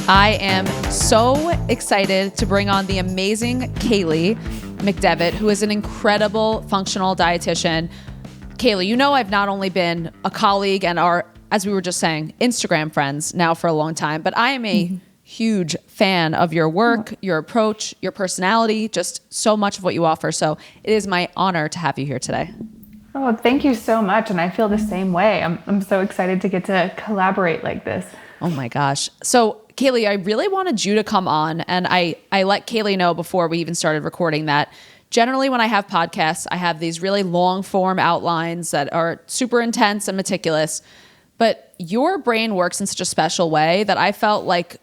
I am so excited to bring on the amazing Kaely McDevitt, who is an incredible functional dietitian. Kaely, you know I've not only been a colleague and our, as we were just saying, Instagram friends now for a long time, but I am a huge fan of your work, your approach, your personality, just so much of what you offer. So it is my honor to have you here today. Oh, thank you so much. And I feel the same way. I'm so excited to get to collaborate like this. Oh my gosh. So Kaely, I really wanted you to come on, and I let Kaely know before we even started recording that generally when I have podcasts, I have these really long form outlines that are super intense and meticulous, but your brain works in such a special way that I felt like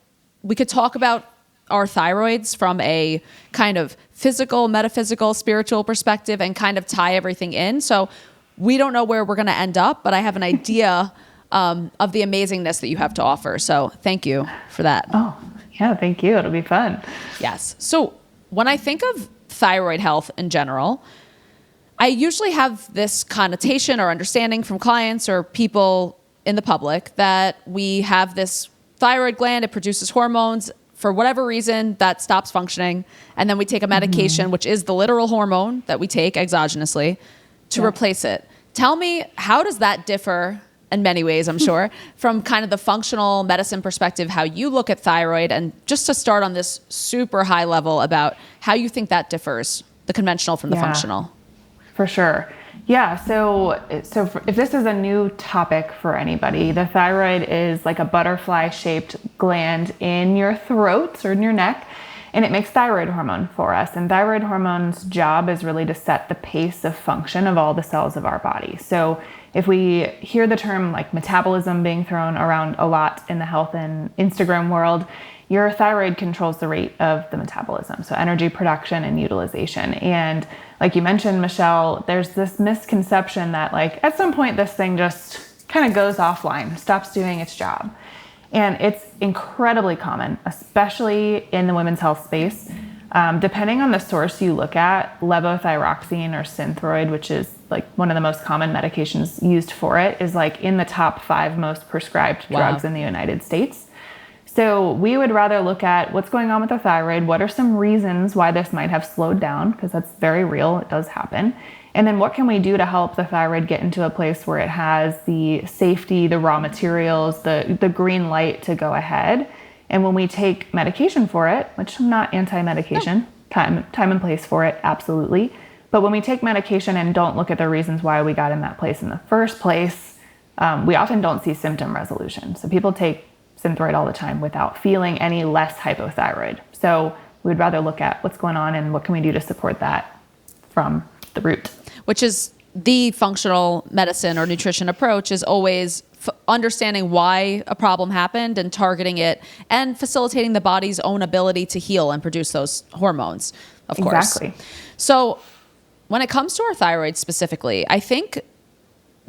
we could talk about our thyroids from a kind of physical, metaphysical, spiritual perspective and kind of tie everything in. So we don't know where we're going to end up, but I have an idea of the amazingness that you have to offer. So thank you for that. Oh, yeah, thank you. It'll be fun. Yes. So when I think of thyroid health in general, I usually have this connotation or understanding from clients or people in the public that we have this thyroid gland, it produces hormones. For whatever reason, that stops functioning. And then we take a medication, which is the literal hormone that we take exogenously, to replace it. Tell me, how does that differ in many ways, I'm sure, from kind of the functional medicine perspective, how you look at thyroid, and just to start on this super high level about how you think that differs, the conventional from the functional. For sure. Yeah. So if this is a new topic for anybody, the thyroid is like a butterfly-shaped gland in your throat or in your neck, and it makes thyroid hormone for us. And thyroid hormone's job is really to set the pace of function of all the cells of our body. So if we hear the term like metabolism being thrown around a lot in the health and Instagram world, your thyroid controls the rate of the metabolism, so energy production and utilization. And like you mentioned, Michelle, there's this misconception that like at some point this thing just kind of goes offline, stops doing its job. And it's incredibly common, especially in the women's health space. Depending on the source you look at, levothyroxine or Synthroid, which is like one of the most common medications used for it, is like in the top 5 most prescribed drugs in the United States. So we would rather look at what's going on with the thyroid, what are some reasons why this might have slowed down, because that's very real, it does happen. And then what can we do to help the thyroid get into a place where it has the safety, the raw materials, the green light to go ahead. And when we take medication for it, which I'm not anti-medication, time and place for it, absolutely. But when we take medication and don't look at the reasons why we got in that place in the first place, we often don't see symptom resolution. So people take Synthroid all the time without feeling any less hypothyroid. So we'd rather look at what's going on and what can we do to support that from the root. Which is the functional medicine or nutrition approach, is always understanding why a problem happened and targeting it and facilitating the body's own ability to heal and produce those hormones, of course. Exactly. So when it comes to our thyroid specifically, I think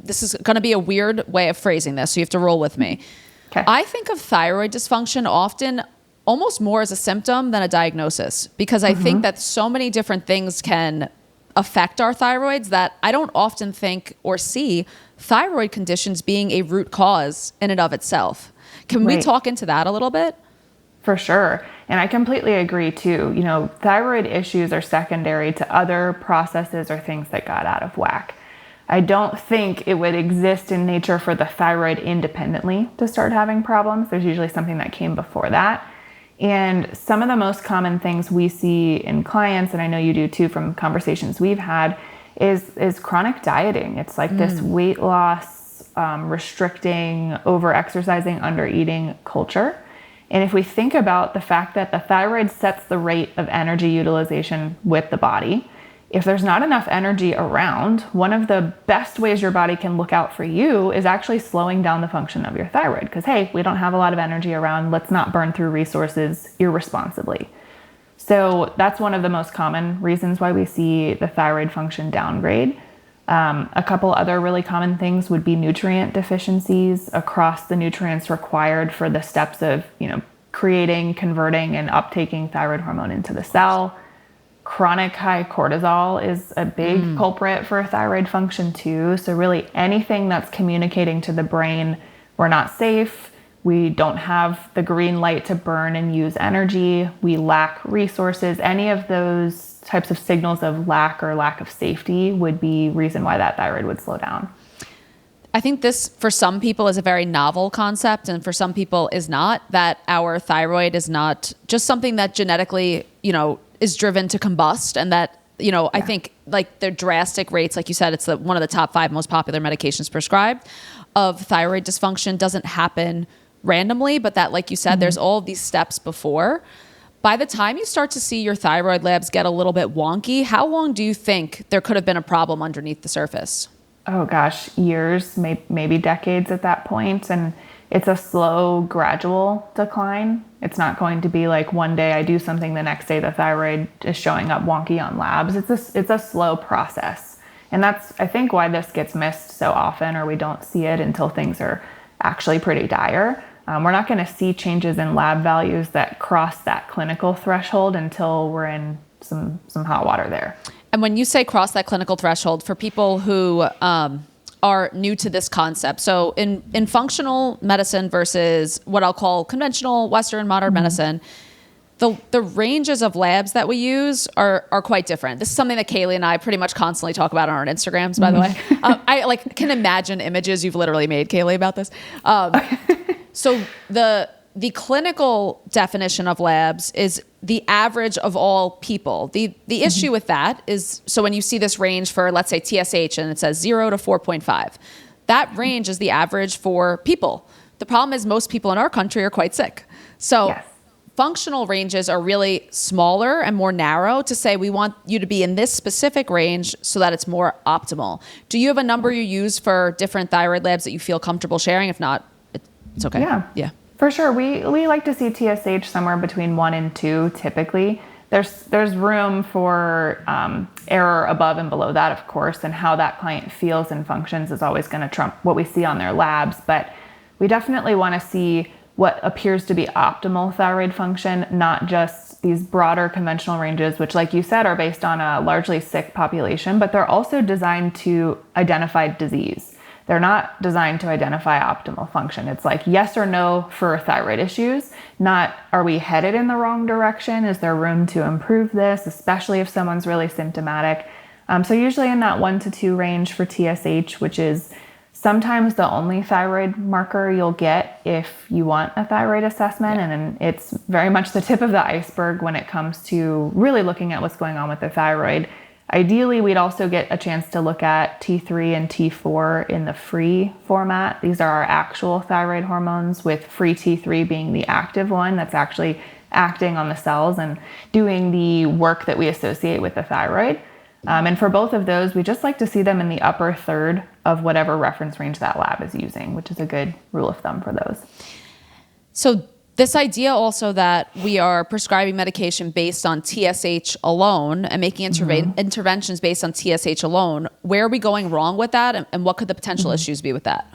this is going to be a weird way of phrasing this, so you have to roll with me. Okay. I think of thyroid dysfunction often almost more as a symptom than a diagnosis, because I think that so many different things can affect our thyroids that I don't often think or see thyroid conditions being a root cause in and of itself. Can we talk into that a little bit? For sure. And I completely agree too. You know, thyroid issues are secondary to other processes or things that got out of whack. I don't think it would exist in nature for the thyroid independently to start having problems. There's usually something that came before that. And some of the most common things we see in clients, and I know you do too from conversations we've had, is chronic dieting. It's like this weight loss, restricting, over-exercising, under-eating culture. And if we think about the fact that the thyroid sets the rate of energy utilization with the body, if there's not enough energy around, one of the best ways your body can look out for you is actually slowing down the function of your thyroid. Because, hey, we don't have a lot of energy around. Let's not burn through resources irresponsibly. So that's one of the most common reasons why we see the thyroid function downgrade. A couple other really common things would be nutrient deficiencies across the nutrients required for the steps of, creating, converting, and uptaking thyroid hormone into the cell. Chronic high cortisol is a big culprit for thyroid function too. So really anything that's communicating to the brain, we're not safe, We don't have the green light to burn and use energy. We lack resources. Any of those types of signals of lack or lack of safety would be reason why that thyroid would slow down. I think this, for some people, is a very novel concept, and for some people is not, that our thyroid is not just something that genetically, is driven to combust, and that, I think like the drastic rates, like you said, it's one of the top 5 most popular medications prescribed of thyroid dysfunction doesn't happen randomly, but that, like you said, there's all of these steps before. By the time you start to see your thyroid labs get a little bit wonky, how long do you think there could have been a problem underneath the surface? Oh gosh, years, maybe decades at that point. And it's a slow, gradual decline. It's not going to be like one day I do something, the next day the thyroid is showing up wonky on labs. It's a slow process. And that's, I think, why this gets missed so often, or we don't see it until things are actually pretty dire. We're not going to see changes in lab values that cross that clinical threshold until we're in some hot water there. And when you say cross that clinical threshold, for people who are new to this concept, so in functional medicine versus what I'll call conventional Western modern medicine, the ranges of labs that we use are quite different. This is something that Kaely and I pretty much constantly talk about on our Instagrams, by the way. I can imagine images you've literally made, Kaely, about this. So the clinical definition of labs is the average of all people. The issue with that is, so when you see this range for, let's say, TSH, and it says 0 to 4.5, that range is the average for people. The problem is most people in our country are quite sick. So yes. Functional ranges are really smaller and more narrow to say we want you to be in this specific range so that it's more optimal. Do you have a number you use for different thyroid labs that you feel comfortable sharing? If not, it's okay. Yeah. For sure. We like to see TSH somewhere between 1 and 2 typically. There's room for error above and below that, of course, and how that client feels and functions is always going to trump what we see on their labs. But we definitely want to see what appears to be optimal thyroid function, not just these broader conventional ranges, which, like you said, are based on a largely sick population, but they're also designed to identify disease. They're not designed to identify optimal function. It's like yes or no for thyroid issues, not are we headed in the wrong direction? Is there room to improve this, especially if someone's really symptomatic? So usually in that 1 to 2 range for TSH, which is sometimes the only thyroid marker you'll get if you want a thyroid assessment. Yeah. And it's very much the tip of the iceberg when it comes to really looking at what's going on with the thyroid. Ideally, we'd also get a chance to look at T3 and T4 in the free format. These are our actual thyroid hormones, with free T3 being the active one that's actually acting on the cells and doing the work that we associate with the thyroid. And for both of those, we just like to see them in the upper third of whatever reference range that lab is using, which is a good rule of thumb for those. So this idea also that we are prescribing medication based on TSH alone and making interventions based on TSH alone, where are we going wrong with that, and what could the potential issues be with that?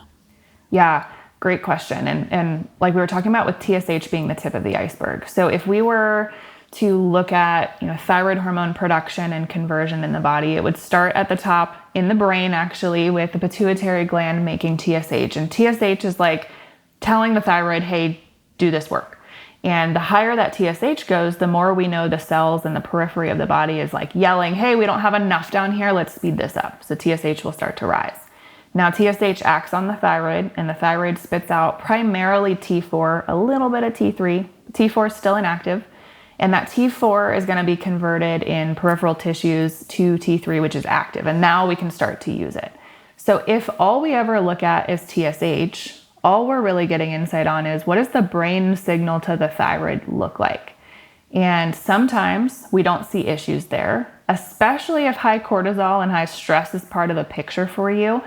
Yeah, great question. And like we were talking about with TSH being the tip of the iceberg. So if we were to look at thyroid hormone production and conversion in the body, it would start at the top in the brain, actually, with the pituitary gland making TSH. And TSH is like telling the thyroid, hey, do this work. And the higher that TSH goes, the more we know the cells in the periphery of the body is like yelling, hey, we don't have enough down here, let's speed this up. So TSH will start to rise. Now TSH acts on the thyroid, and the thyroid spits out primarily T4, a little bit of T3. T4 is still inactive. And that T4 is going to be converted in peripheral tissues to T3, which is active. And now we can start to use it. So if all we ever look at is TSH, all we're really getting insight on is what does the brain signal to the thyroid look like? And sometimes we don't see issues there, especially if high cortisol and high stress is part of the picture for you,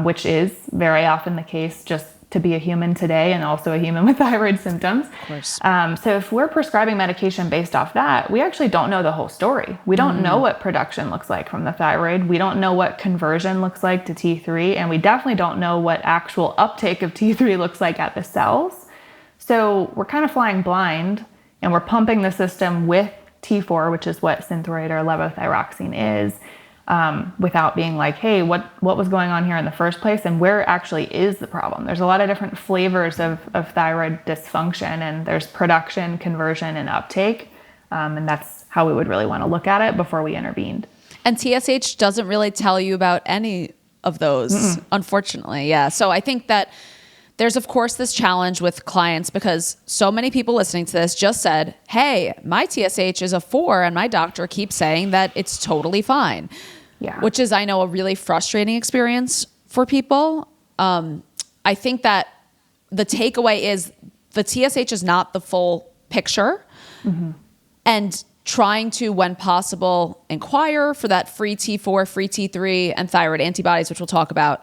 which is very often the case just to be a human today and also a human with thyroid symptoms. Of course. So if we're prescribing medication based off that, we actually don't know the whole story. We don't know what production looks like from the thyroid. We don't know what conversion looks like to T3, and we definitely don't know what actual uptake of T3 looks like at the cells. So we're kind of flying blind, and we're pumping the system with T4, which is what Synthroid or levothyroxine is. without being like, hey, what was going on here in the first place, and where actually is the problem? There's a lot of different flavors of thyroid dysfunction, and there's production, conversion, and uptake. And that's how we would really want to look at it before we intervened. And TSH doesn't really tell you about any of those, unfortunately. Yeah. So I think that there's, of course, this challenge with clients because so many people listening to this just said, hey, my TSH is a 4 and my doctor keeps saying that it's totally fine. Yeah. Which is, I know, a really frustrating experience for people. I think that the takeaway is the TSH is not the full picture. And trying to, when possible, inquire for that free T4, free T3, and thyroid antibodies, which we'll talk about,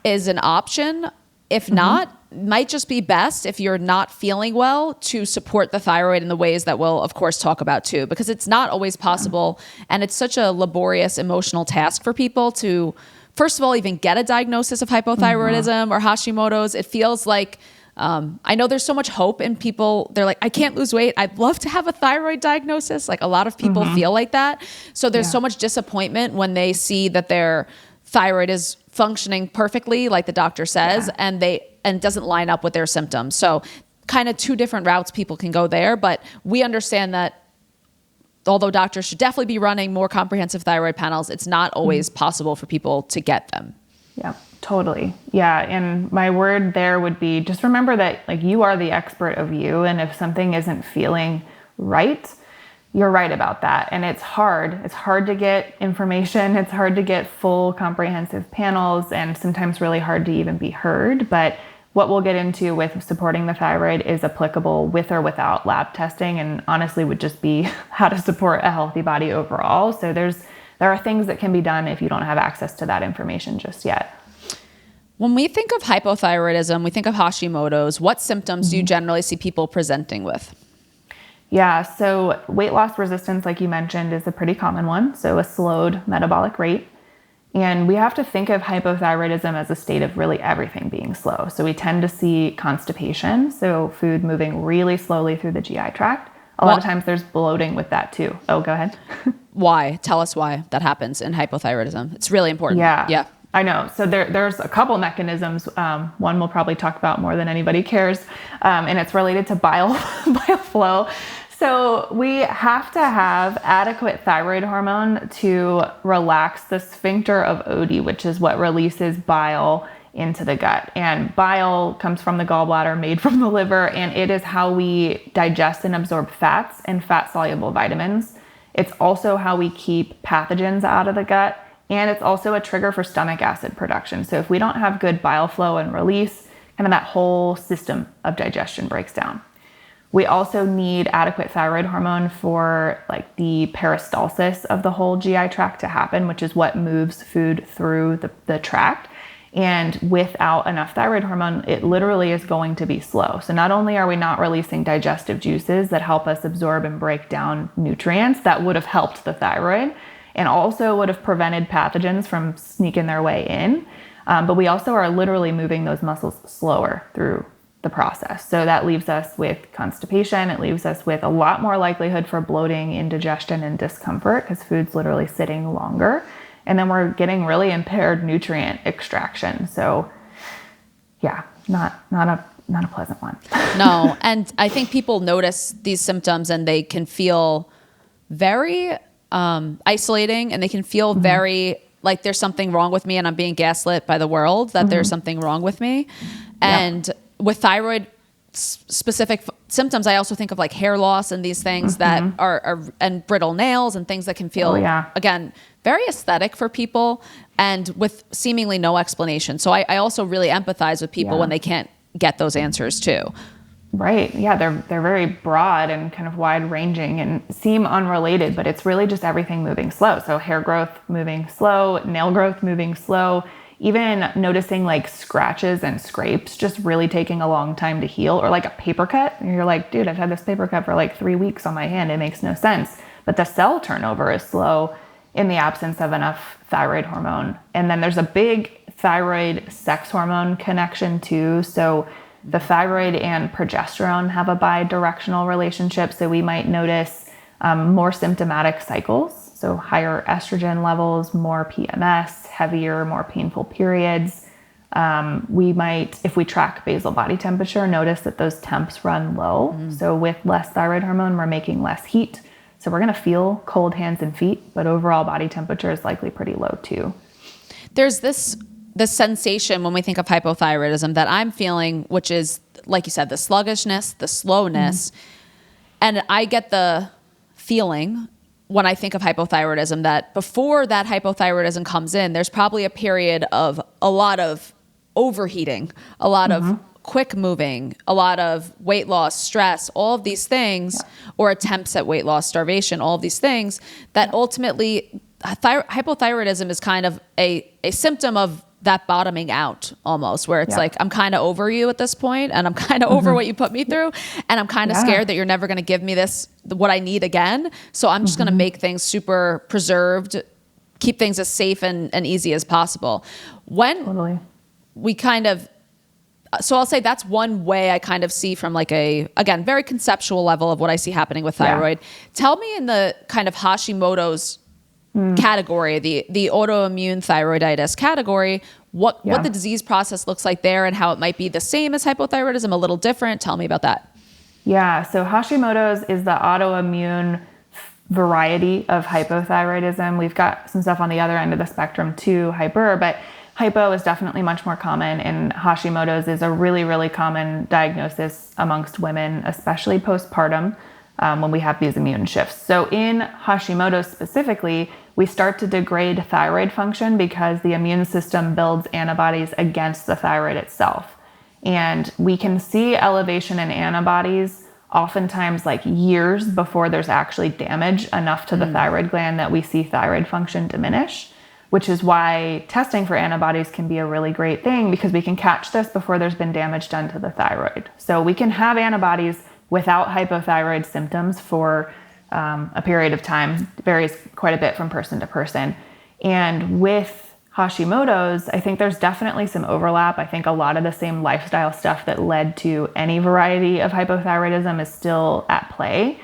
is an option. If not, might just be best if you're not feeling well to support the thyroid in the ways that we'll, of course, talk about too, because it's not always possible. And it's such a laborious emotional task for people to, first of all, even get a diagnosis of hypothyroidism or Hashimoto's. It feels like, I know there's so much hope in people. They're like, I can't lose weight. I'd love to have a thyroid diagnosis. Like a lot of people feel like that. So there's so much disappointment when they see that their thyroid is functioning perfectly, like the doctor says, and doesn't line up with their symptoms. So kind of two different routes people can go there, but we understand that although doctors should definitely be running more comprehensive thyroid panels, it's not always possible for people to get them. Yeah, totally. Yeah. And my word there would be just remember that like you are the expert of you. And if something isn't feeling right, you're right about that. And it's hard. It's hard to get information. It's hard to get full comprehensive panels and sometimes really hard to even be heard. But what we'll get into with supporting the thyroid is applicable with or without lab testing, and honestly would just be how to support a healthy body overall. So there are things that can be done if you don't have access to that information just yet. When we think of hypothyroidism, we think of Hashimoto's. What symptoms do you generally see people presenting with? Yeah, so weight loss resistance, like you mentioned, is a pretty common one. So a slowed metabolic rate. And we have to think of hypothyroidism as a state of really everything being slow. So we tend to see constipation, so food moving really slowly through the GI tract. A lot of times there's bloating with that too. Oh, go ahead. Why? Tell us why that happens in hypothyroidism. It's really important. Yeah. I know. So there's a couple mechanisms. One we'll probably talk about more than anybody cares. And it's related to bile flow. So we have to have adequate thyroid hormone to relax the sphincter of Oddi, which is what releases bile into the gut. And bile comes from the gallbladder, made from the liver, and it is how we digest and absorb fats and fat-soluble vitamins. It's also how we keep pathogens out of the gut, and it's also a trigger for stomach acid production. So if we don't have good bile flow and release, kind of that whole system of digestion breaks down. We also need adequate thyroid hormone for like the peristalsis of the whole GI tract to happen, which is what moves food through the tract. And without enough thyroid hormone, it literally is going to be slow. So not only are we not releasing digestive juices that help us absorb and break down nutrients that would have helped the thyroid and also would have prevented pathogens from sneaking their way in, but we also are literally moving those muscles slower through the process. So that leaves us with constipation. It leaves us with a lot more likelihood for bloating, indigestion, and discomfort because food's literally sitting longer. And then we're getting really impaired nutrient extraction. So yeah, not a pleasant one. No. And I think people notice these symptoms and they can feel very isolating, and they can feel very like there's something wrong with me and I'm being gaslit by the world that there's something wrong with me. And with thyroid specific symptoms, I also think of like hair loss and these things that are and brittle nails and things that can feel, again, very aesthetic for people and with seemingly no explanation. So I also really empathize with people when they can't get those answers too. Right. Yeah. They're very broad and kind of wide ranging and seem unrelated, but it's really just everything moving slow. So hair growth moving slow, nail growth moving slow, even noticing like scratches and scrapes just really taking a long time to heal, or like a paper cut. And you're like, dude, I've had this paper cut for like 3 weeks on my hand. It makes no sense. But the cell turnover is slow in the absence of enough thyroid hormone. And then there's a big thyroid sex hormone connection too. So the thyroid and progesterone have a bi-directional relationship. So we might notice more symptomatic cycles. So higher estrogen levels, more PMS, heavier, more painful periods. We might, if we track basal body temperature, notice that those temps run low. So with less thyroid hormone, we're making less heat. So we're going to feel cold hands and feet, but overall body temperature is likely pretty low too. There's this sensation when we think of hypothyroidism that I'm feeling, which is, like you said, the sluggishness, the slowness. And I get the feeling when I think of hypothyroidism that before that hypothyroidism comes in, there's probably a period of a lot of overheating, a lot of quick moving, a lot of weight loss, stress, all of these things, or attempts at weight loss, starvation, all of these things that ultimately hypothyroidism is kind of a symptom of that bottoming out almost, where it's like, I'm kind of over you at this point, and I'm kind of over what you put me through, and I'm kind of scared that you're never going to give me what I need again. So I'm just going to make things super preserved, keep things as safe and easy as possible. When we kind of, so I'll say that's one way I kind of see from like again, very conceptual level of what I see happening with thyroid. Tell me in the kind of Hashimoto's category, the autoimmune thyroiditis category, what the disease process looks like there and how it might be the same as hypothyroidism, a little different. Tell me about that. Yeah. So Hashimoto's is the autoimmune variety of hypothyroidism. We've got some stuff on the other end of the spectrum too, hyper, but hypo is definitely much more common, and Hashimoto's is a really, really common diagnosis amongst women, especially postpartum, when we have these immune shifts. So in Hashimoto's specifically, we start to degrade thyroid function because the immune system builds antibodies against the thyroid itself. And we can see elevation in antibodies oftentimes like years before there's actually damage enough to the thyroid gland that we see thyroid function diminish, which is why testing for antibodies can be a really great thing, because we can catch this before there's been damage done to the thyroid. So we can have antibodies without hypothyroid symptoms for a period of time. It varies quite a bit from person to person. And with Hashimoto's, I think there's definitely some overlap. I think a lot of the same lifestyle stuff that led to any variety of hypothyroidism is still at play.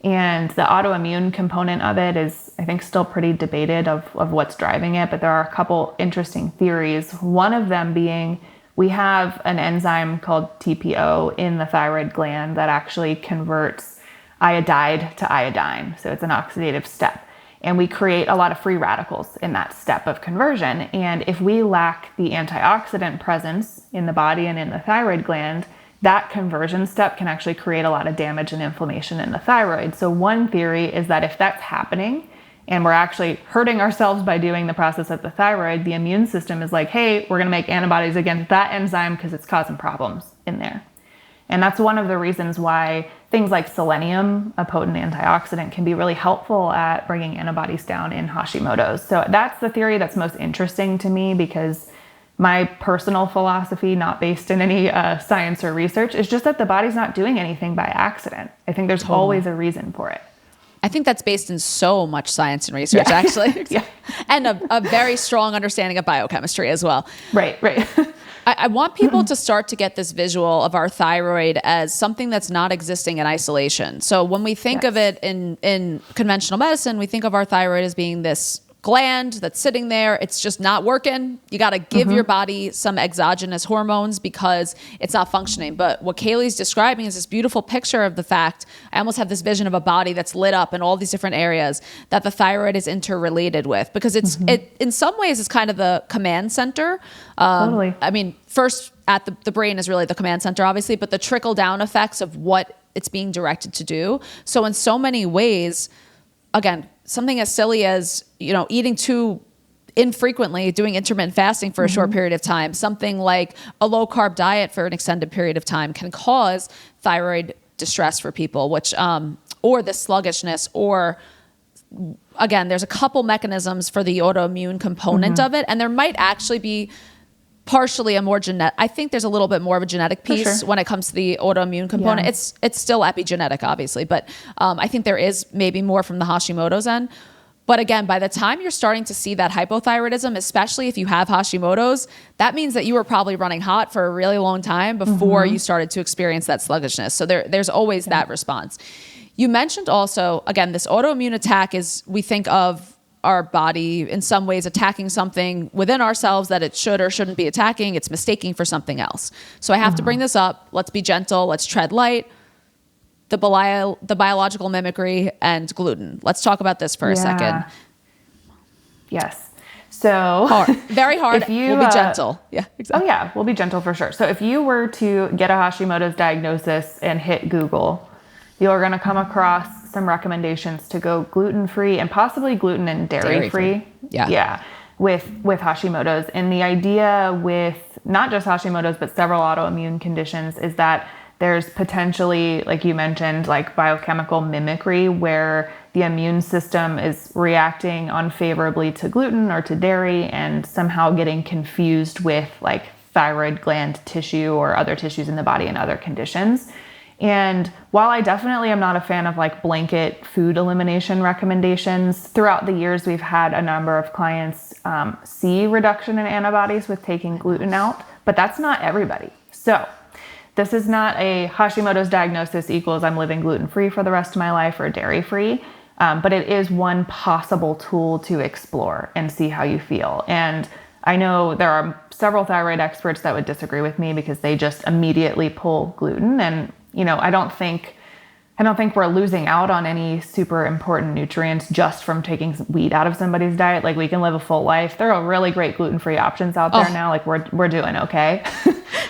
And the autoimmune component of it is, I think, still pretty debated of what's driving it. But there are a couple interesting theories. One of them being we have an enzyme called TPO in the thyroid gland that actually converts iodide to iodine. So it's an oxidative step. And we create a lot of free radicals in that step of conversion. And if we lack the antioxidant presence in the body and in the thyroid gland, that conversion step can actually create a lot of damage and inflammation in the thyroid. So one theory is that if that's happening and we're actually hurting ourselves by doing the process of the thyroid, the immune system is like, hey, we're going to make antibodies against that enzyme because it's causing problems in there. And that's one of the reasons why things like selenium, a potent antioxidant, can be really helpful at bringing antibodies down in Hashimoto's. So that's the theory that's most interesting to me, because my personal philosophy, not based in any science or research, is just that the body's not doing anything by accident. I think there's always a reason for it. I think that's based in so much science and research, actually. And a very strong understanding of biochemistry as well. Right. I want people to start to get this visual of our thyroid as something that's not existing in isolation. So when we think of it in conventional medicine, we think of our thyroid as being this gland that's sitting there. It's just not working. You got to give your body some exogenous hormones because it's not functioning. But what Kaely's describing is this beautiful picture of the fact, I almost have this vision of a body that's lit up in all these different areas that the thyroid is interrelated with, because it's in some ways it's kind of the command center. Totally. I mean, first at the brain is really the command center, obviously, but the trickle down effects of what it's being directed to do. So in so many ways, again, something as silly as, eating too infrequently, doing intermittent fasting for a short period of time, something like a low carb diet for an extended period of time can cause thyroid distress for people, which, or the sluggishness, or again, there's a couple mechanisms for the autoimmune component of it. And there might actually be partially a more I think there's a little bit more of a genetic piece when it comes to the autoimmune component. It's still epigenetic, obviously, but I think there is maybe more from the Hashimoto's end. But again, by the time you're starting to see that hypothyroidism, especially if you have Hashimoto's, that means that you were probably running hot for a really long time before you started to experience that sluggishness. So there's always that response. You mentioned also, again, this autoimmune attack is, we think of our body in some ways attacking something within ourselves that it should or shouldn't be attacking. It's mistaking for something else. So I have to bring this up. Let's be gentle. Let's tread light. The biological mimicry and gluten. Let's talk about this for a second. Yes. So hard. Very hard. We'll be gentle. Yeah, exactly. Oh yeah, we'll be gentle for sure. So if you were to get a Hashimoto's diagnosis and hit Google, you're going to come across some recommendations to go gluten-free and possibly gluten and dairy-free. Yeah. With Hashimoto's. And the idea with not just Hashimoto's, but several autoimmune conditions is that there's potentially, like you mentioned, like biochemical mimicry where the immune system is reacting unfavorably to gluten or to dairy and somehow getting confused with like thyroid gland tissue or other tissues in the body and other conditions. And while I definitely am not a fan of like blanket food elimination recommendations, throughout the years we've had a number of clients see reduction in antibodies with taking gluten out, but that's not everybody. So this is not a Hashimoto's diagnosis equals I'm living gluten-free for the rest of my life or dairy-free, but it is one possible tool to explore and see how you feel. And I know there are several thyroid experts that would disagree with me because they just immediately pull gluten. And, you know, I don't think we're losing out on any super important nutrients just from taking wheat out of somebody's diet. Like we can live a full life. There are really great gluten-free options out there now. Like we're doing okay.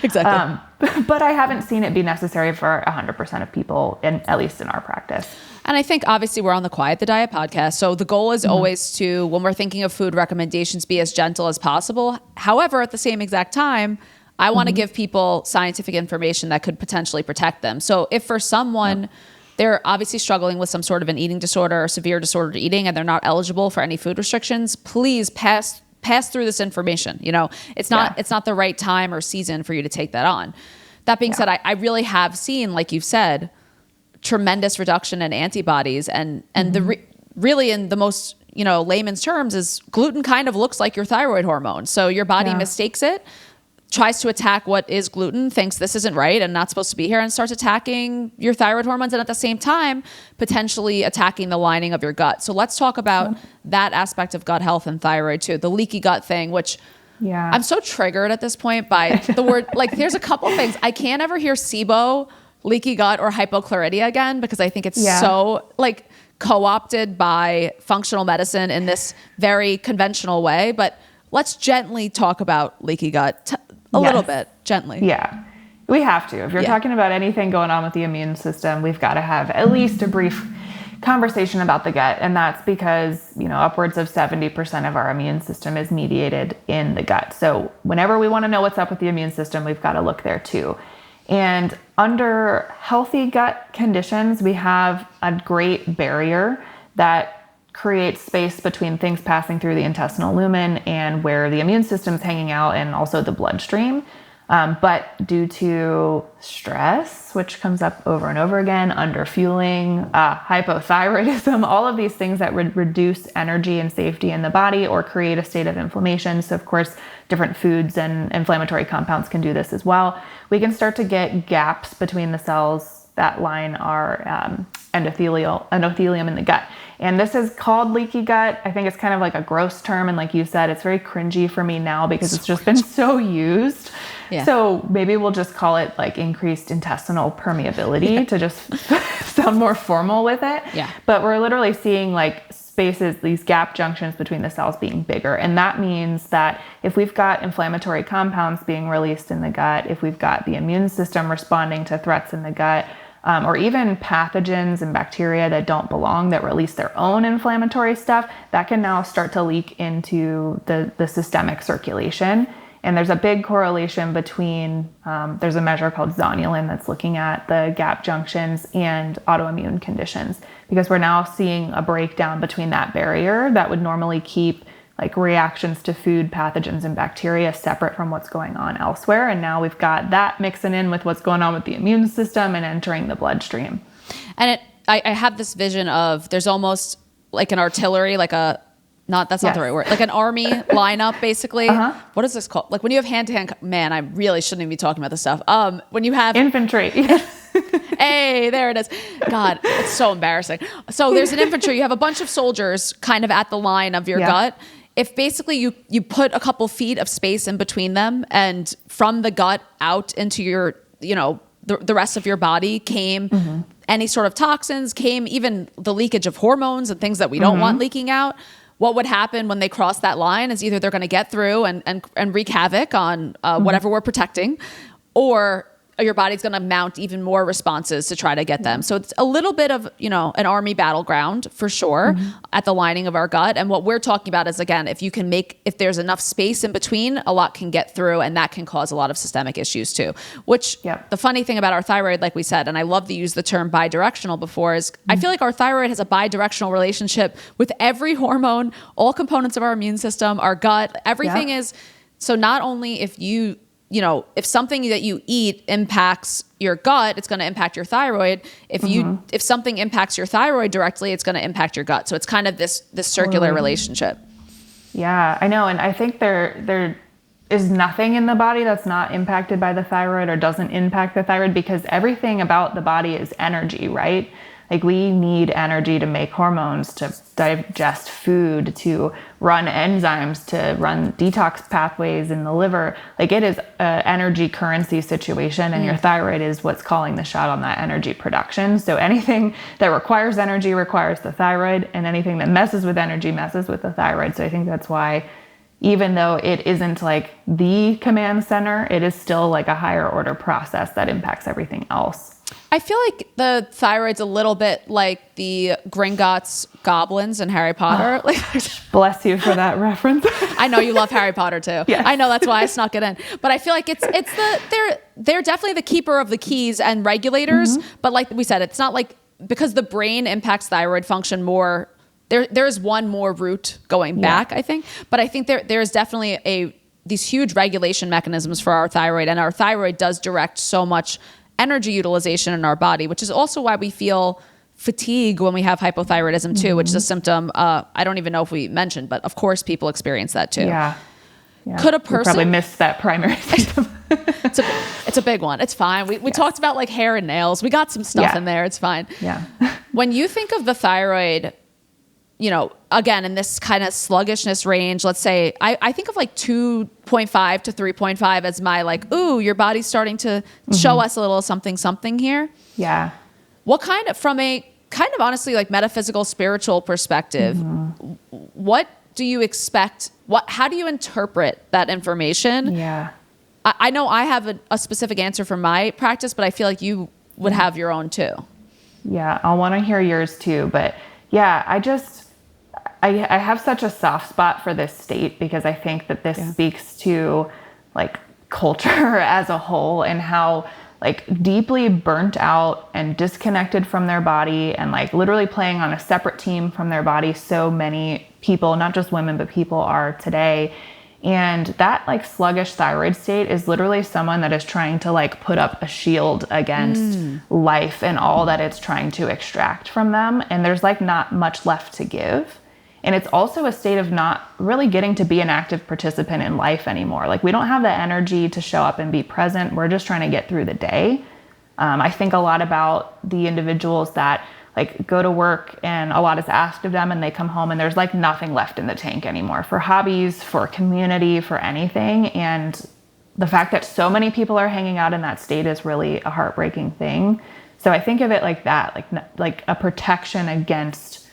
Exactly. But I haven't seen it be necessary for 100% of people, at least in our practice. And I think obviously we're on the Quiet the Diet podcast. So the goal is always to, when we're thinking of food recommendations, be as gentle as possible. However, at the same exact time, I want to give people scientific information that could potentially protect them. So if for someone, they're obviously struggling with some sort of an eating disorder or severe disordered eating and they're not eligible for any food restrictions, please pass through this information. You know, it's not the right time or season for you to take that on. That being said, I really have seen, like you've said, tremendous reduction in antibodies and really in the most, you know, layman's terms is gluten kind of looks like your thyroid hormone. So your body mistakes it, tries to attack what is gluten, thinks this isn't right and not supposed to be here, and starts attacking your thyroid hormones and at the same time potentially attacking the lining of your gut. So let's talk about that aspect of gut health and thyroid too, the leaky gut thing, which I'm so triggered at this point by the word. Like there's a couple things. I can't ever hear SIBO, leaky gut, or hypochlorhydria again because I think it's so like co-opted by functional medicine in this very conventional way. But let's gently talk about leaky gut a little bit, gently. Yeah, we have to. If you're talking about anything going on with the immune system, we've got to have at least a brief conversation about the gut. And that's because, you know, upwards of 70% of our immune system is mediated in the gut. So whenever we want to know what's up with the immune system, we've got to look there too. And under healthy gut conditions, we have a great barrier that creates space between things passing through the intestinal lumen and where the immune system is hanging out and also the bloodstream. But due to stress, which comes up over and over again, underfueling, hypothyroidism, all of these things that would reduce energy and safety in the body or create a state of inflammation. So of course, different foods and inflammatory compounds can do this as well. We can start to get gaps between the cells that line our endothelium in the gut. And this is called leaky gut. I think it's kind of like a gross term. And like you said, it's very cringy for me now because it's just been so used. Yeah. So maybe we'll just call it like increased intestinal permeability to just sound more formal with it. Yeah. But we're literally seeing like spaces, these gap junctions between the cells being bigger. And that means that if we've got inflammatory compounds being released in the gut, if we've got the immune system responding to threats in the gut, or even pathogens and bacteria that don't belong that release their own inflammatory stuff, that can now start to leak into the systemic circulation. And there's a big correlation between, there's a measure called zonulin that's looking at the gap junctions and autoimmune conditions, because we're now seeing a breakdown between that barrier that would normally keep like reactions to food, pathogens, and bacteria separate from what's going on elsewhere. And now we've got that mixing in with what's going on with the immune system and entering the bloodstream. And I have this vision of there's almost like an artillery, like that's not the right word, like an army lineup basically. What is this called? Like when you have hand-to-hand, man, I really shouldn't even be talking about this stuff. When you have infantry. Hey, there it is. God, it's so embarrassing. So there's an infantry. You have a bunch of soldiers kind of at the line of your gut. If basically you put a couple feet of space in between them, and from the gut out into your, the rest of your body came any sort of toxins, came even the leakage of hormones and things that we don't want leaking out. What would happen when they cross that line is either they're going to get through and wreak havoc on whatever we're protecting, or your body's going to mount even more responses to try to get them. So it's a little bit of, an army battleground for sure at the lining of our gut. And what we're talking about is, again, if there's enough space in between, a lot can get through, and that can cause a lot of systemic issues too, which the funny thing about our thyroid, like we said, and I love to use the term bidirectional before, is I feel like our thyroid has a bidirectional relationship with every hormone, all components of our immune system, our gut, everything is. So not only if something that you eat impacts your gut, it's going to impact your thyroid. If something impacts your thyroid directly, it's going to impact your gut. So it's kind of this circular relationship. Yeah, I know. And I think there is nothing in the body that's not impacted by the thyroid or doesn't impact the thyroid, because everything about the body is energy, right? Like, we need energy to make hormones, to digest food, to run enzymes, to run detox pathways in the liver. Like, it is an energy currency situation, and your thyroid is what's calling the shot on that energy production. So anything that requires energy requires the thyroid, and anything that messes with energy messes with the thyroid. So I think that's why, even though it isn't like the command center, it is still like a higher order process that impacts everything else. I feel like the thyroid's a little bit like the Gringotts goblins in Harry Potter. Bless you for that reference. I know you love Harry Potter too. Yes. I know, that's why I snuck it in. But I feel like they're definitely the keeper of the keys and regulators. But like we said, it's not like, because the brain impacts thyroid function more. There's one more route going back, I think. But I think there's definitely these huge regulation mechanisms for our thyroid, and our thyroid does direct so much energy utilization in our body, which is also why we feel fatigue when we have hypothyroidism too, which is a symptom. I don't even know if we mentioned, but of course people experience that too. Yeah. Could a person probably missed that primary symptom? It's a big one. It's fine. We talked about like hair and nails. We got some stuff in there. It's fine. Yeah. When you think of the thyroid, again, in this kind of sluggishness range, let's say, I think of like 2.5 to 3.5 as my like, ooh, your body's starting to show us a little something here. Yeah. What from a kind of honestly like metaphysical, spiritual perspective, what do you expect? How do you interpret that information? Yeah. I know I have a specific answer for my practice, but I feel like you would have your own too. Yeah. I'll want to hear yours too. But yeah, I have such a soft spot for this state, because I think that this speaks to like culture as a whole, and how like deeply burnt out and disconnected from their body, and like literally playing on a separate team from their body so many people, not just women, but people are today. And that like sluggish thyroid state is literally someone that is trying to like put up a shield against life and all that it's trying to extract from them. And there's like not much left to give. And it's also a state of not really getting to be an active participant in life anymore. Like, we don't have the energy to show up and be present. We're just trying to get through the day. I think a lot about the individuals that like go to work and a lot is asked of them, and they come home and there's like nothing left in the tank anymore for hobbies, for community, for anything. And the fact that so many people are hanging out in that state is really a heartbreaking thing. So I think of it like that, like a protection against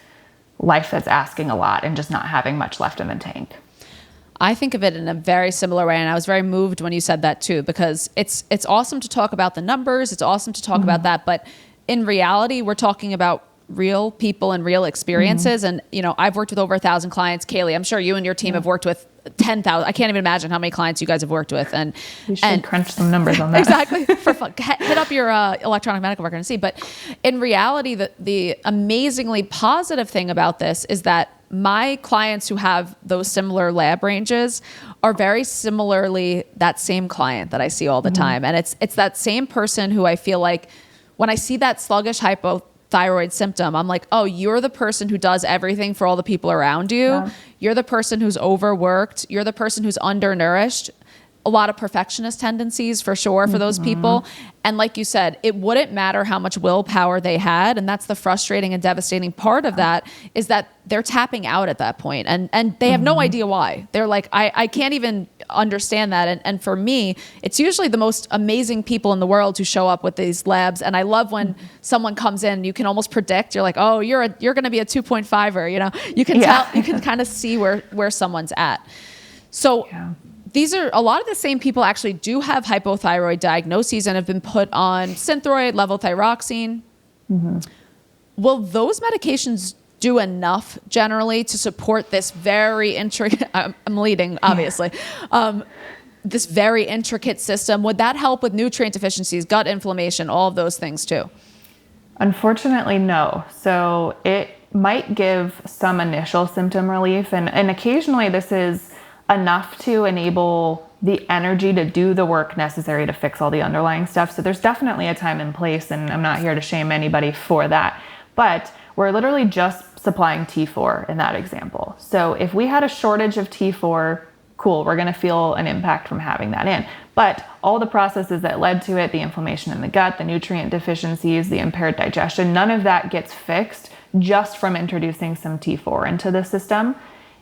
life that's asking a lot and just not having much left in the tank. I think of it in a very similar way, and I was very moved when you said that too, because it's awesome to talk about the numbers, it's awesome to talk about that, but in reality, we're talking about real people and real experiences. And I've worked with over 1,000 clients. Kaely, I'm sure you and your team have worked with 10,000. I can't even imagine how many clients you guys have worked with. And we should crunch some numbers on that. Exactly. For fun. Hit up your electronic medical record and see. But in reality, the amazingly positive thing about this is that my clients who have those similar lab ranges are very similarly that same client that I see all the time. And it's that same person who I feel like when I see that sluggish hypothyroid symptom, I'm like, oh, you're the person who does everything for all the people around you. Yeah. You're the person who's overworked. You're the person who's undernourished. a lot of perfectionist tendencies for sure for those people. And like you said, it wouldn't matter how much willpower they had. And that's the frustrating and devastating part of that, is that they're tapping out at that point, and they have no idea why. They're like, I can't even understand that. And for me, it's usually the most amazing people in the world who show up with these labs. And I love when someone comes in, you can almost predict, you're like, oh, you're going to be a 2.5er, you know, you can tell, you can kind of see where someone's at. So these are a lot of the same people actually do have hypothyroid diagnoses and have been put on Synthroid, levothyroxine. Will those medications do enough generally to support this very intricate, I'm leading, obviously, this very intricate system? Would that help with nutrient deficiencies, gut inflammation, all of those things too? Unfortunately, no. So it might give some initial symptom relief, and occasionally this is enough to enable the energy to do the work necessary to fix all the underlying stuff. So there's definitely a time and place, and I'm not here to shame anybody for that. But we're literally just supplying T4 in that example. So if we had a shortage of T4, cool, we're going to feel an impact from having that in. But all the processes that led to it, the inflammation in the gut, the nutrient deficiencies, the impaired digestion, none of that gets fixed just from introducing some T4 into the system.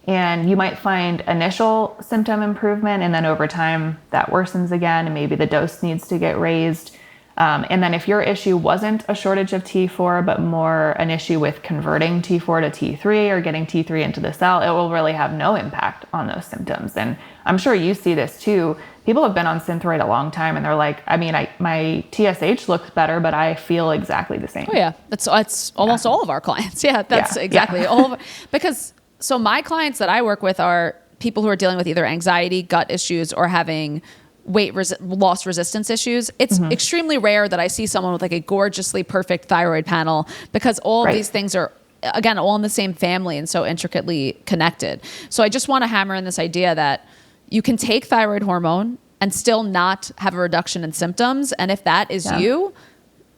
And you might find initial symptom improvement, and then over time that worsens again, and maybe the dose needs to get raised. And then if your issue wasn't a shortage of T4, but more an issue with converting T4 to T3 or getting T3 into the cell, it will really have no impact on those symptoms. And I'm sure you see this too. People have been on Synthroid a long time, and they're like, I mean, my TSH looks better, but I feel exactly the same. Oh yeah, that's almost all of our clients. Yeah, that's exactly all of because. So my clients that I work with are people who are dealing with either anxiety, gut issues, or having weight loss resistance issues. It's extremely rare that I see someone with like a gorgeously perfect thyroid panel, because all of these things are, again, all in the same family and so intricately connected. So I just want to hammer in this idea that you can take thyroid hormone and still not have a reduction in symptoms. And if that is you,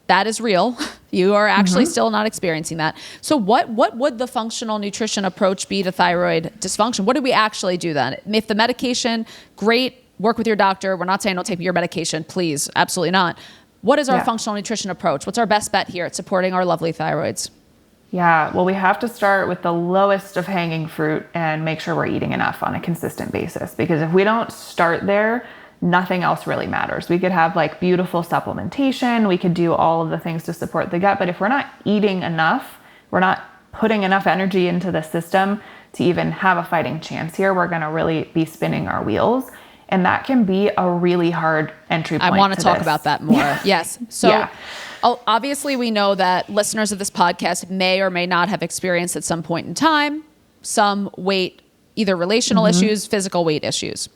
that is real. You are actually still not experiencing that. So what would the functional nutrition approach be to thyroid dysfunction? What do we actually do then? If the medication, great, work with your doctor. We're not saying don't take your medication, please. Absolutely not. What is our functional nutrition approach? What's our best bet here at supporting our lovely thyroids? Yeah, well, we have to start with the lowest of hanging fruit and make sure we're eating enough on a consistent basis. Because if we don't start there, nothing else really matters. We could have like beautiful supplementation. We could do all of the things to support the gut. But if we're not eating enough, we're not putting enough energy into the system to even have a fighting chance here, we're going to really be spinning our wheels. And that can be a really hard entry point. I want to talk about that more. Yes. So obviously we know that listeners of this podcast may or may not have experienced at some point in time some weight, either relational issues, physical weight issues.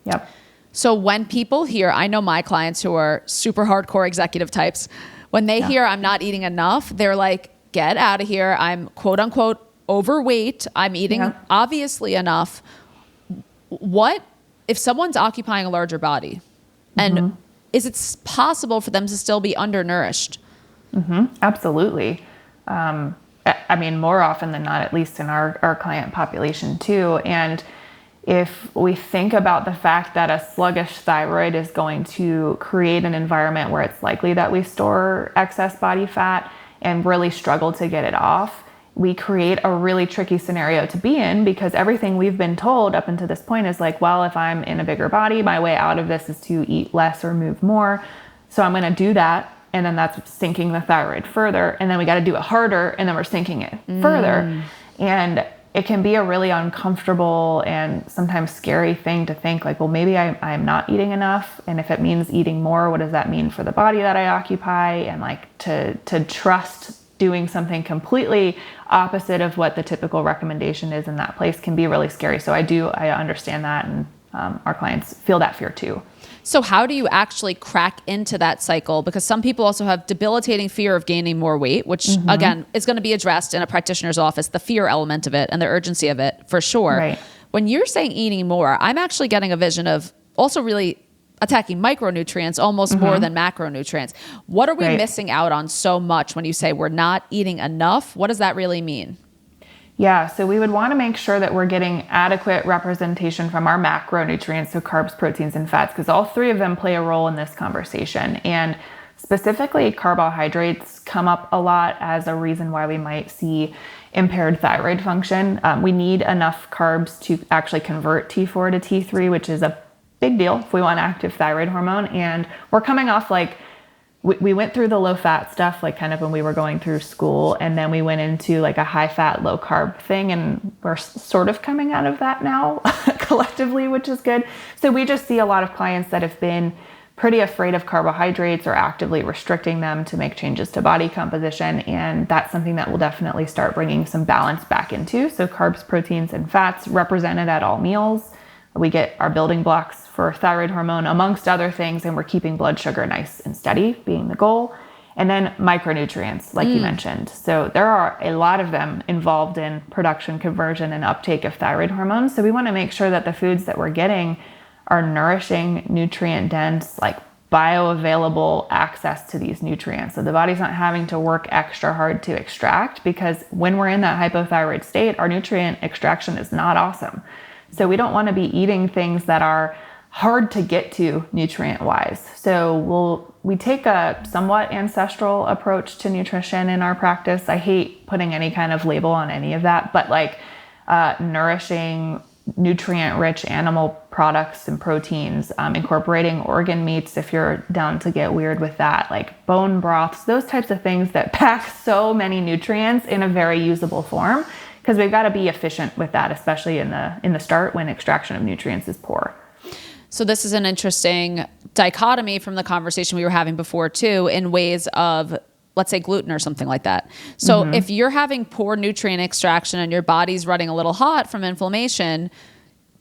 Yep. So when people hear, I know my clients who are super hardcore executive types, when they hear I'm not eating enough, they're like, get out of here. I'm quote unquote overweight. I'm eating obviously enough. What if someone's occupying a larger body, and is it possible for them to still be undernourished? Absolutely. I mean, more often than not, at least in our client population too. And if we think about the fact that a sluggish thyroid is going to create an environment where it's likely that we store excess body fat and really struggle to get it off, we create a really tricky scenario to be in, because everything we've been told up until this point is like, well, if I'm in a bigger body, my way out of this is to eat less or move more. So I'm going to do that. And then that's sinking the thyroid further. And then we got to do it harder. And then we're sinking it further. And it can be a really uncomfortable and sometimes scary thing to think like, well, maybe I'm not eating enough. And if it means eating more, what does that mean for the body that I occupy? And like to trust doing something completely opposite of what the typical recommendation is in that place can be really scary. So I understand that. And our clients feel that fear too. So how do you actually crack into that cycle? Because some people also have debilitating fear of gaining more weight, which again, is going to be addressed in a practitioner's office, the fear element of it and the urgency of it for sure. Right. When you're saying eating more, I'm actually getting a vision of also really attacking micronutrients almost more than macronutrients. What are we missing out on so much when you say we're not eating enough? What does that really mean? Yeah, so we would want to make sure that we're getting adequate representation from our macronutrients, so carbs, proteins, and fats, because all three of them play a role in this conversation. And specifically, carbohydrates come up a lot as a reason why we might see impaired thyroid function. We need enough carbs to actually convert T4 to T3, which is a big deal if we want active thyroid hormone. And we're coming off we went through the low fat stuff, like kind of when we were going through school, and then we went into like a high fat, low carb thing. And we're sort of coming out of that now collectively, which is good. So we just see a lot of clients that have been pretty afraid of carbohydrates or actively restricting them to make changes to body composition. And that's something that we'll definitely start bringing some balance back into. So carbs, proteins, and fats represented at all meals. We get our building blocks for thyroid hormone, amongst other things, and we're keeping blood sugar nice and steady, being the goal. And then micronutrients, like you mentioned. So there are a lot of them involved in production, conversion, and uptake of thyroid hormones. So we want to make sure that the foods that we're getting are nourishing, nutrient-dense, like bioavailable access to these nutrients. So the body's not having to work extra hard to extract, because when we're in that hypothyroid state, our nutrient extraction is not awesome. So we don't want to be eating things that are hard to get to nutrient-wise. So we take a somewhat ancestral approach to nutrition in our practice. I hate putting any kind of label on any of that, but nourishing, nutrient-rich animal products and proteins, incorporating organ meats if you're down to get weird with that, like bone broths, those types of things that pack so many nutrients in a very usable form, because we've got to be efficient with that, especially in the start when extraction of nutrients is poor. So this is an interesting dichotomy from the conversation we were having before too, in ways of, let's say, gluten or something like that. So if you're having poor nutrient extraction and your body's running a little hot from inflammation,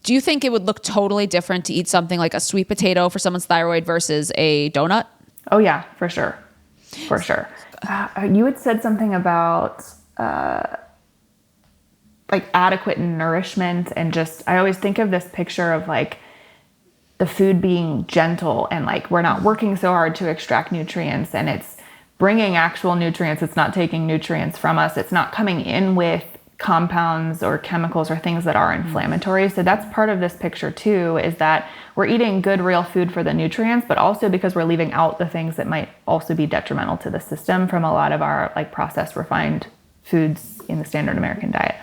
do you think it would look totally different to eat something like a sweet potato for someone's thyroid versus a donut? Oh yeah, for sure. For sure. You had said something about like adequate nourishment, and just, I always think of this picture of like the food being gentle, and like we're not working so hard to extract nutrients, and it's bringing actual nutrients. It's not taking nutrients from us. It's not coming in with compounds or chemicals or things that are inflammatory. So that's part of this picture too, is that we're eating good real food for the nutrients, but also because we're leaving out the things that might also be detrimental to the system from a lot of our like processed refined foods in the standard American diet.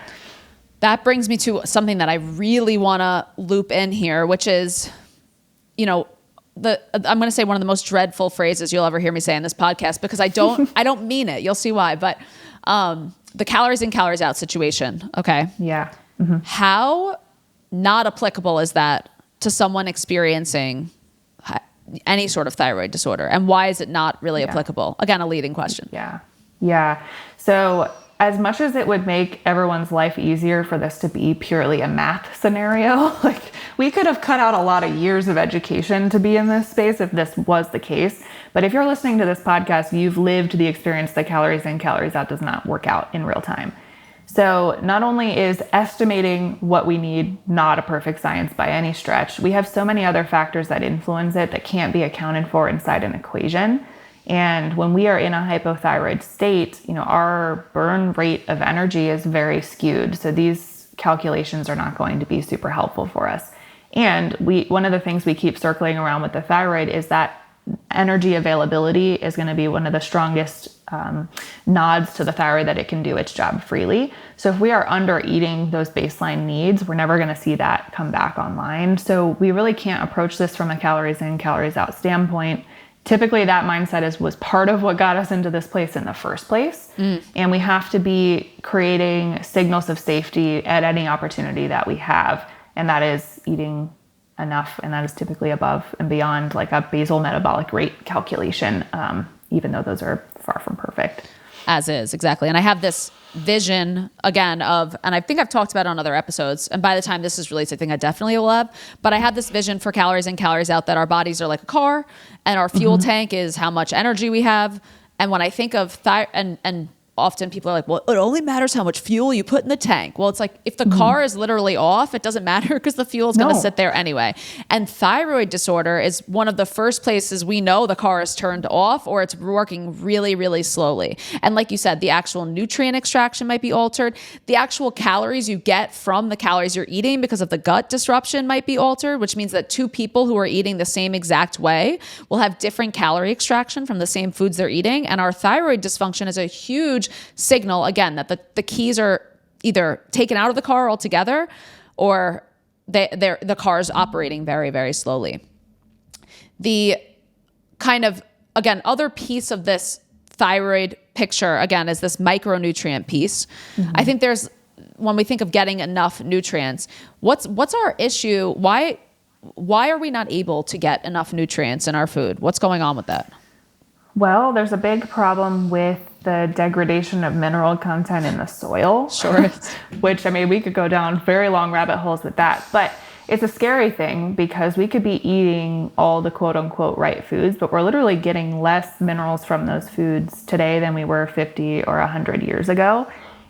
That brings me to something that I really want to loop in here, which is, I'm going to say one of the most dreadful phrases you'll ever hear me say in this podcast, because I don't mean it. You'll see why. But the calories in, calories out situation. Okay. Yeah. How not applicable is that to someone experiencing any sort of thyroid disorder? And why is it not really applicable? Again, a leading question. Yeah. So as much as it would make everyone's life easier for this to be purely a math scenario, like we could have cut out a lot of years of education to be in this space if this was the case. But if you're listening to this podcast, you've lived the experience that calories in, calories out does not work out in real time. So not only is estimating what we need not a perfect science by any stretch, we have so many other factors that influence it that can't be accounted for inside an equation. And when we are in a hypothyroid state, our burn rate of energy is very skewed. So these calculations are not going to be super helpful for us. And one of the things we keep circling around with the thyroid is that energy availability is going to be one of the strongest nods to the thyroid that it can do its job freely. So if we are under eating those baseline needs, we're never going to see that come back online. So we really can't approach this from a calories in, calories out standpoint. Typically that mindset was part of what got us into this place in the first place. And we have to be creating signals of safety at any opportunity that we have. And that is eating enough. And that is typically above and beyond like a basal metabolic rate calculation, even though those are far from perfect. As is, exactly. And I have this vision again of, and I think I've talked about it on other episodes, and by the time this is released, I think I definitely will have, but I have this vision for calories in, calories out, that our bodies are like a car and our fuel tank is how much energy we have. And when I think of and often people are like, well, it only matters how much fuel you put in the tank. Well, it's like, if the car is literally off, it doesn't matter because the fuel is going to sit there anyway. And thyroid disorder is one of the first places we know the car is turned off or it's working really, really slowly. And like you said, the actual nutrient extraction might be altered. The actual calories you get from the calories you're eating because of the gut disruption might be altered, which means that two people who are eating the same exact way will have different calorie extraction from the same foods they're eating. And our thyroid dysfunction is a huge signal, again, that the keys are either taken out of the car altogether or the car is operating very, very slowly. The kind of, again, other piece of this thyroid picture, again, is this micronutrient piece. I think when we think of getting enough nutrients, what's our issue? Why are we not able to get enough nutrients in our food? What's going on with that? Well, there's a big problem with the degradation of mineral content in the soil. Sure. Which, I mean, we could go down very long rabbit holes with that. But it's a scary thing because we could be eating all the quote unquote right foods, but we're literally getting less minerals from those foods today than we were 50 or 100 years ago.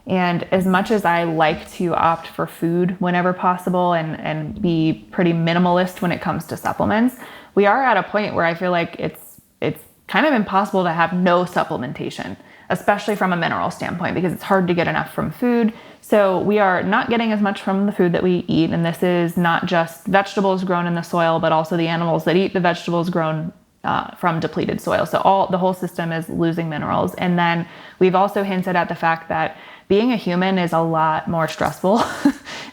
And as much as I like to opt for food whenever possible and be pretty minimalist when it comes to supplements, we are at a point where I feel like it's kind of impossible to have no supplementation, especially from a mineral standpoint, because it's hard to get enough from food. So we are not getting as much from the food that we eat. And this is not just vegetables grown in the soil, but also the animals that eat the vegetables grown from depleted soil. So the whole system is losing minerals. And then we've also hinted at the fact that being a human is a lot more stressful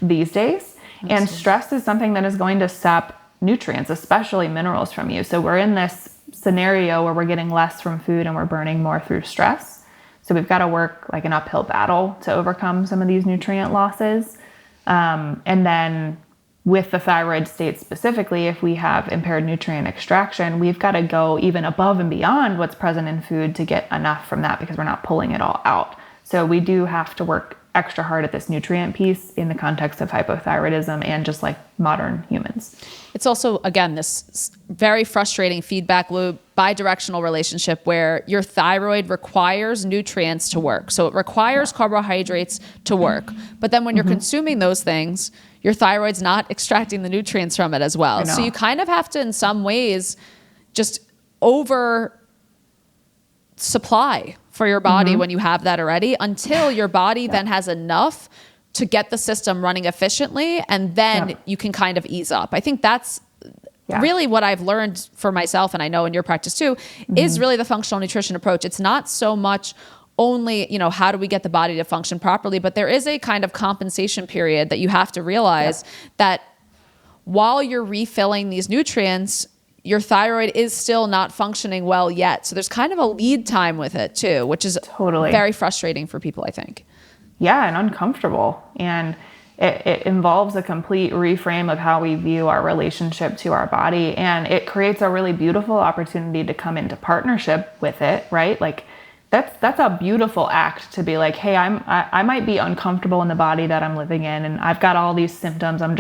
these days. Absolutely. And stress is something that is going to sap nutrients, especially minerals from you. So we're in this scenario where we're getting less from food and we're burning more through stress. So we've got to work like an uphill battle to overcome some of these nutrient losses. And then with the thyroid state specifically, if we have impaired nutrient extraction, we've got to go even above and beyond what's present in food to get enough from that because we're not pulling it all out. So we do have to work extra hard at this nutrient piece in the context of hypothyroidism and just like modern humans. It's also, again, this very frustrating feedback loop, bidirectional relationship where your thyroid requires nutrients to work. So it requires carbohydrates to work. But then when you're consuming those things, your thyroid's not extracting the nutrients from it as well. So you kind of have to, in some ways, just over supply for your body when you have that already until your body then has enough to get the system running efficiently, and then you can kind of ease up. I think that's really what I've learned for myself, and I know in your practice too, is really the functional nutrition approach. It's not so much only, how do we get the body to function properly, but there is a kind of compensation period that you have to realize that while you're refilling these nutrients, your thyroid is still not functioning well yet. So there's kind of a lead time with it too, which is very frustrating for people, I think. Yeah, and uncomfortable. And it involves a complete reframe of how we view our relationship to our body. And it creates a really beautiful opportunity to come into partnership with it, right? Like that's a beautiful act to be like, hey, I might be uncomfortable in the body that I'm living in, and I've got all these symptoms. I'm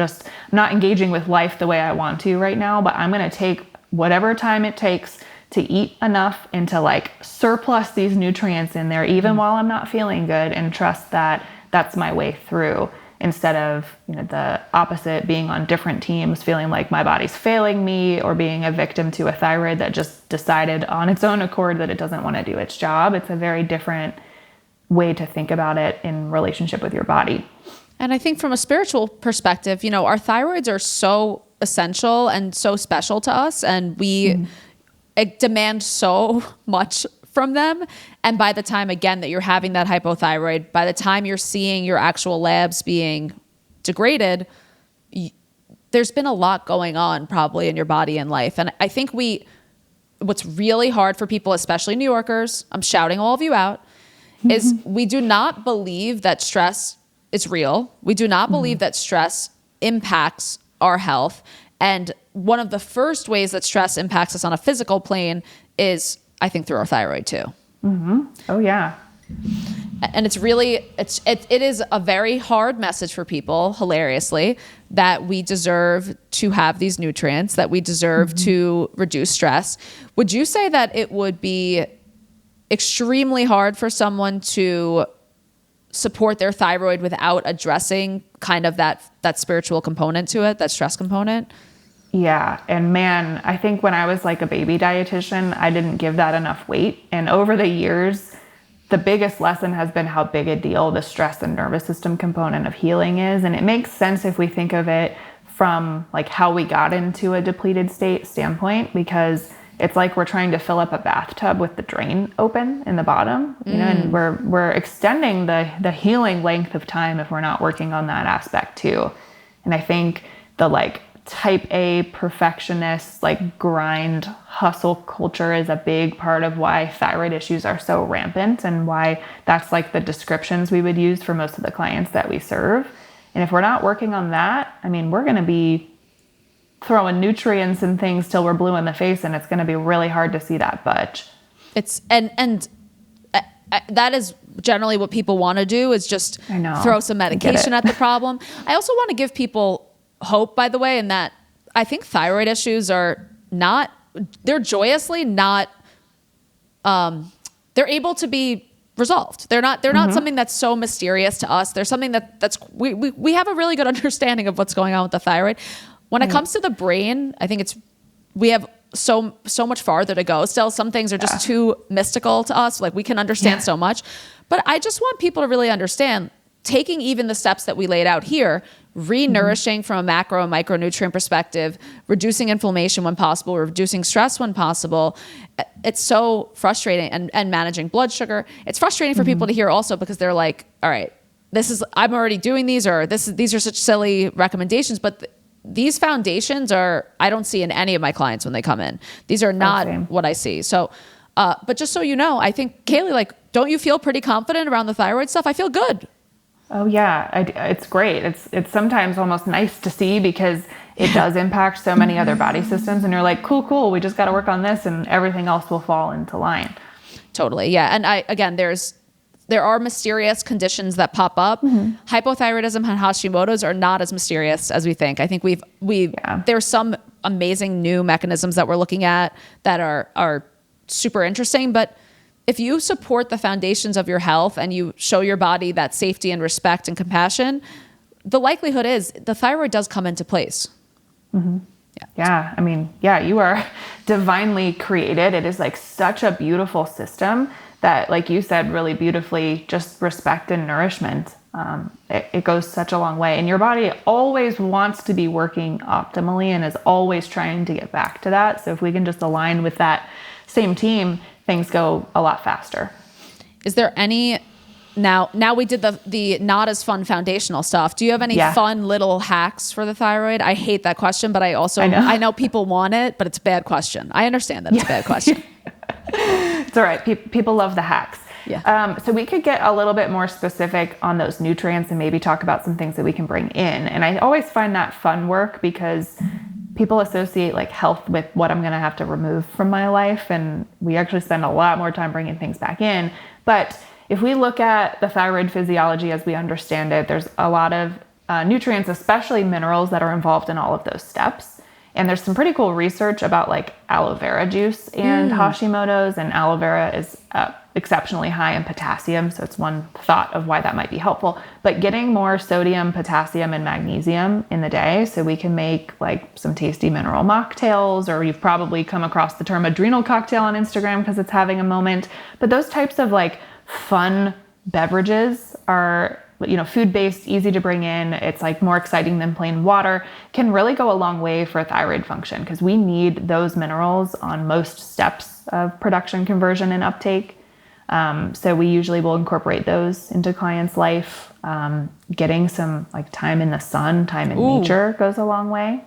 not engaging with life the way I want to right now, but I'm going to take whatever time it takes to eat enough and to like surplus these nutrients in there, even while I'm not feeling good, and trust that that's my way through, instead of the opposite, being on different teams, feeling like my body's failing me, or being a victim to a thyroid that just decided on its own accord that it doesn't want to do its job. It's a very different way to think about it in relationship with your body. And I think from a spiritual perspective, our thyroids are so essential and so special to us, and we demand so much from them. And by the time, again, that you're having that hypothyroid, by the time you're seeing your actual labs being degraded, there's been a lot going on probably in your body and life. And I think what's really hard for people, especially New Yorkers, I'm shouting all of you out, is we do not believe that stress is real. We do not believe that stress impacts our health. And one of the first ways that stress impacts us on a physical plane is, I think, through our thyroid too. Oh yeah. And it's really, it is a very hard message for people, hilariously, that we deserve to have these nutrients, that we deserve to reduce stress. Would you say that it would be extremely hard for someone to support their thyroid without addressing kind of that spiritual component to it, that stress component. Yeah. And man, I think when I was like a baby dietitian, I didn't give that enough weight. And over the years, the biggest lesson has been how big a deal the stress and nervous system component of healing is. And it makes sense if we think of it from like how we got into a depleted state standpoint, because it's like we're trying to fill up a bathtub with the drain open in the bottom, you know, and we're extending the healing length of time if we're not working on that aspect too. And I think the like type A perfectionist, like grind hustle culture is a big part of why thyroid issues are so rampant, and why that's like the descriptions we would use for most of the clients that we serve. And if we're not working on that, I mean, we're going to be throwing nutrients and things till we're blue in the face, and it's going to be really hard to see that budge. It's and that is generally what people want to do, is just throw some medication at the problem. I also want to give people hope, by the way, in that I think thyroid issues are not, they're joyously not, they're able to be resolved. They're not something that's so mysterious to us. They're something that's we have a really good understanding of what's going on with the thyroid. When it comes to the brain, I think we have so much farther to go. Still, some things are just too mystical to us. Like, we can understand so much, but I just want people to really understand, taking even the steps that we laid out here, re-nourishing from a macro and micronutrient perspective, reducing inflammation when possible, reducing stress when possible. It's so frustrating, and managing blood sugar. It's frustrating for people to hear also, because they're like, all right, I'm already doing these, or these are such silly recommendations, but these foundations I don't see in any of my clients when they come in. These are not what I see. So, but just so you know, I think, Kaely, like, don't you feel pretty confident around the thyroid stuff? I feel good. Oh yeah, it's great. It's sometimes almost nice to see, because it does impact so many other body systems, and you're like, cool. We just got to work on this, and everything else will fall into line. Totally. Yeah. And there are mysterious conditions that pop up. Hypothyroidism and Hashimoto's are not as mysterious as we think. I think there's some amazing new mechanisms that we're looking at that are super interesting, but if you support the foundations of your health and you show your body that safety and respect and compassion, the likelihood is the thyroid does come into place. Yeah. I mean, you are divinely created. It is like such a beautiful system that, like you said, really beautifully, just respect and nourishment. It goes such a long way. And your body always wants to be working optimally and is always trying to get back to that. So if we can just align with that same team, things go a lot faster. Is there any, now we did the not as fun foundational stuff. Do you have any fun little hacks for the thyroid? I hate that question, but I know people want it, but it's a bad question. I understand that it's a bad question. It's all right. People love the hacks. Yeah. So we could get a little bit more specific on those nutrients and maybe talk about some things that we can bring in. And I always find that fun work, because people associate like health with what I'm going to have to remove from my life. And we actually spend a lot more time bringing things back in. But if we look at the thyroid physiology as we understand it, there's a lot of nutrients, especially minerals, that are involved in all of those steps. And there's some pretty cool research about like aloe vera juice and Hashimoto's, and aloe vera is exceptionally high in potassium. So it's one thought of why that might be helpful, but getting more sodium, potassium, and magnesium in the day, so we can make like some tasty mineral mocktails, or you've probably come across the term adrenal cocktail on Instagram because it's having a moment. But those types of like fun beverages are, food-based, easy to bring in. It's like more exciting than plain water, can really go a long way for thyroid function, because we need those minerals on most steps of production, conversion, and uptake. So we usually will incorporate those into clients' life. Getting some like time in the sun, time in nature goes a long way,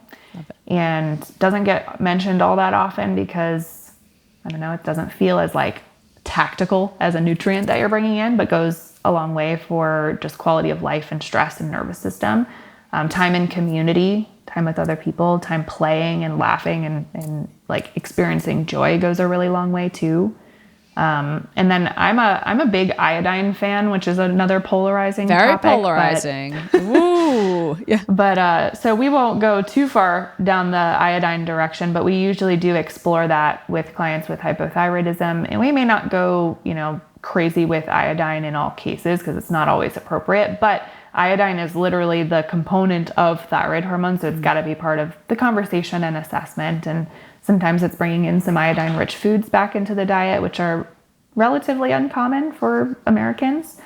and doesn't get mentioned all that often because, I don't know, it doesn't feel as like tactical as a nutrient that you're bringing in, but goes a long way for just quality of life and stress and nervous system. Time in community, time with other people, time playing and laughing and like experiencing joy goes a really long way too. And then I'm a big iodine fan, which is another polarizing Very topic. polarizing. Ooh. Ooh, yeah. But so we won't go too far down the iodine direction, but we usually do explore that with clients with hypothyroidism. And we may not go, crazy with iodine in all cases because it's not always appropriate, but iodine is literally the component of thyroid hormone. So it's got to be part of the conversation and assessment. And sometimes it's bringing in some iodine rich foods back into the diet, which are relatively uncommon for Americans.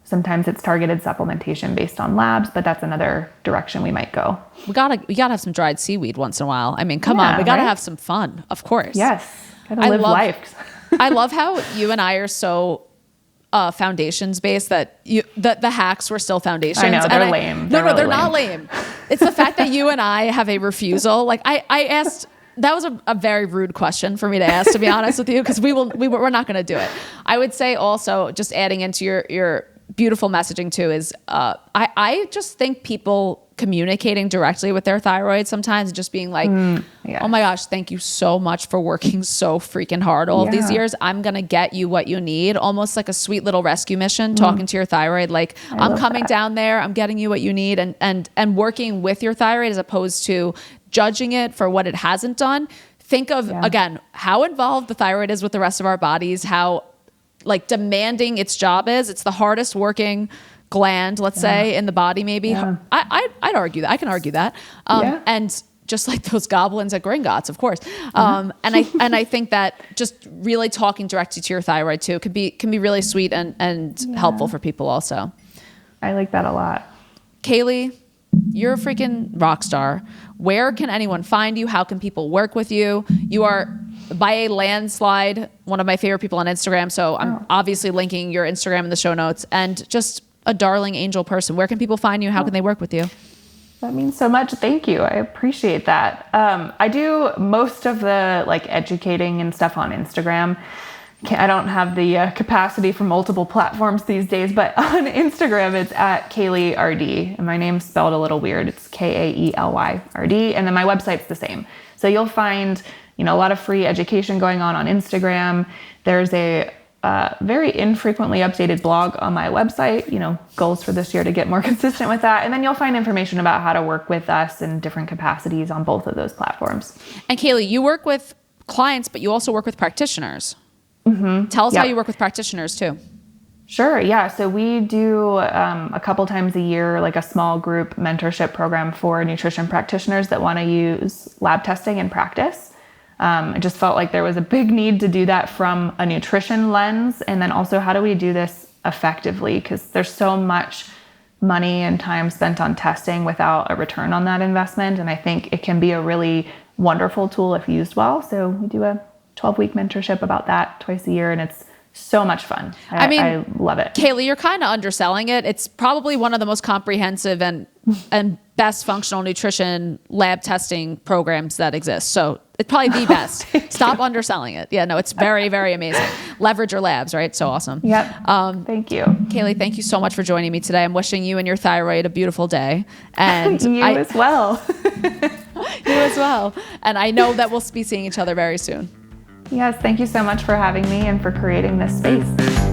Sometimes it's targeted supplementation based on labs, but that's another direction we might go. We gotta have some dried seaweed once in a while. I mean, come on, we gotta have some fun, of course. Yes, gotta live life. I love how you and I are so foundations based that the hacks were still foundations. I know, they're lame. No, they're not lame. It's the fact that you and I have a refusal. Like I asked, that was a very rude question for me to ask, to be honest with you, because we're not going to do it. I would say also, just adding into your beautiful messaging too, is I just think people communicating directly with their thyroid sometimes, just being like, oh my gosh, thank you so much for working so freaking hard all of these years. I'm going to get you what you need. Almost like a sweet little rescue mission, talking to your thyroid. Like, I'm coming down there, I'm getting you what you need, and working with your thyroid as opposed to judging it for what it hasn't done. Think of, again, how involved the thyroid is with the rest of our bodies, how like demanding its job is. It's the hardest working gland, let's say, in the body, maybe. I'd argue that. I can argue that. And just like those goblins at Gringotts, of course. And I think that just really talking directly to your thyroid too can be really sweet and helpful for people also. I like that a lot. Kaely, you're a freaking rock star. Where can anyone find you? How can people work with you? You are, by a landslide, one of my favorite people on Instagram. So I'm obviously linking your Instagram in the show notes, and just a darling angel person. Where can people find you? How can they work with you? That means so much. Thank you. I appreciate that. I do most of the educating and stuff on Instagram. I don't have the capacity for multiple platforms these days, but on Instagram, it's at Kaely RD. And my name's spelled a little weird. It's Kaely RD. And then my website's the same. So you'll find, a lot of free education going on Instagram. There's a very infrequently updated blog on my website, goals for this year to get more consistent with that. And then you'll find information about how to work with us in different capacities on both of those platforms. And Kaely, you work with clients, but you also work with practitioners. Tell us how you work with practitioners too. Sure. Yeah. So we do a couple times a year, like a small group mentorship program for nutrition practitioners that want to use lab testing in practice. I just felt like there was a big need to do that from a nutrition lens. And then also, how do we do this effectively? Because there's so much money and time spent on testing without a return on that investment. And I think it can be a really wonderful tool if used well. So we do a 12-week mentorship about that twice a year, and it's so much fun. I love it. Kaely, you're kind of underselling it. It's probably one of the most comprehensive and best functional nutrition lab testing programs that exist. So it's probably the best. Stop underselling it. Yeah, no, it's very, very amazing. Leverage your labs, right? So awesome. Yep. Thank you. Kaely, thank you so much for joining me today. I'm wishing you and your thyroid a beautiful day. And you as well. You as well. And I know that we'll be seeing each other very soon. Yes, thank you so much for having me and for creating this space.